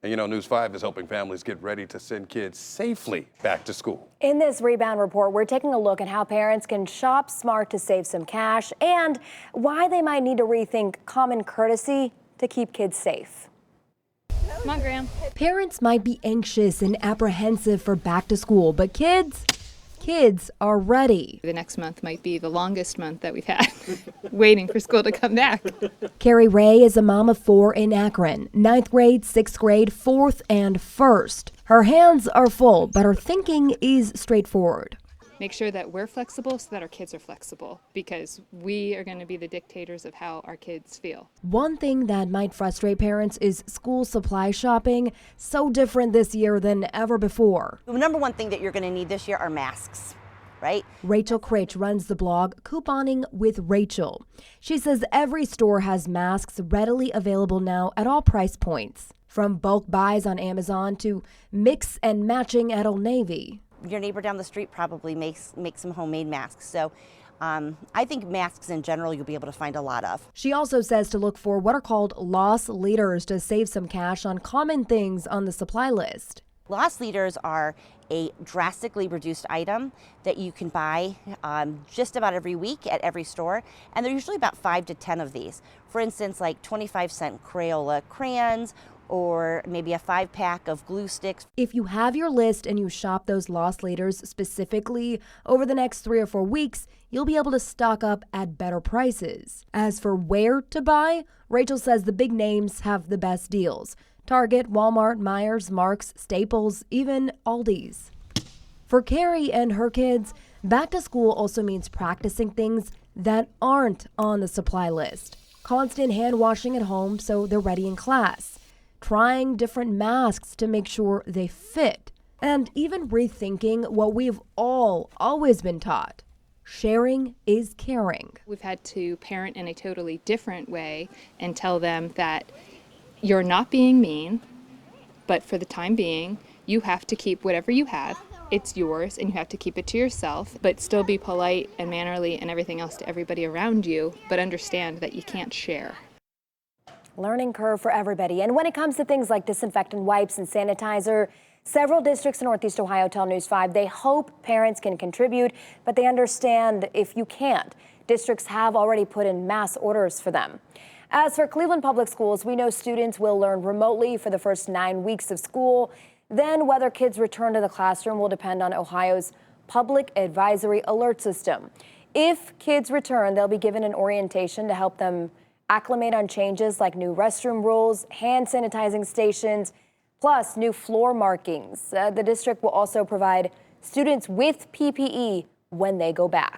And you know, News 5 is helping families get ready to send kids safely back to school. In this Rebound report, we're taking a look at how parents can shop smart to save some cash and why they might need to rethink common courtesy to keep kids safe. Come on, Graham. Parents might be anxious and apprehensive for back to school, but kids are ready. The next month might be the longest month that we've had waiting for school to come back. Carrie Ray is a mom of 4 in Akron, 9th grade, 6th grade, 4th, and 1st. Her hands are full, but her thinking is straightforward. Make sure that we're flexible so that our kids are flexible, because we are going to be the dictators of how our kids feel. One thing that might frustrate parents is school supply shopping, so different this year than ever before. The number one thing that you're going to need this year are masks, right? Rachel Critch runs the blog Couponing with Rachel. She says every store has masks readily available now at all price points, from bulk buys on Amazon to mix and matching at Old Navy. Your neighbor down the street probably makes some homemade masks. So I think masks in general you'll be able to find a lot of. She also says to look for what are called loss leaders to save some cash on common things on the supply list. Loss leaders are a drastically reduced item that you can buy just about every week at every store, and they're usually about 5 to 10 of these. For instance, like 25-cent Crayola crayons, or maybe a 5-pack of glue sticks. If you have your list and you shop those loss leaders specifically over the next 3 or 4 weeks, you'll be able to stock up at better prices. As for where to buy, Rachel says the big names have the best deals. Target, Walmart, Meijer, Marks, Staples, even Aldi's. For Carrie and her kids, back to school also means practicing things that aren't on the supply list. Constant hand washing at home so they're ready in class. Trying different masks to make sure they fit, and even rethinking what we've all always been taught. Sharing is caring. We've had to parent in a totally different way and tell them that you're not being mean, but for the time being, you have to keep whatever you have. It's yours, and you have to keep it to yourself, but still be polite and mannerly and everything else to everybody around you, but understand that you can't share. Learning curve for everybody. And when it comes to things like disinfectant wipes and sanitizer, several districts in Northeast Ohio tell News 5 they hope parents can contribute, but they understand if you can't. Districts have already put in mass orders for them. As for Cleveland Public Schools, we know students will learn remotely for the first 9 weeks of school. Then whether kids return to the classroom will depend on Ohio's public advisory alert system. If kids return, they'll be given an orientation to help them acclimate on changes like new restroom rules, hand sanitizing stations, plus new floor markings. The district will also provide students with PPE when they go back.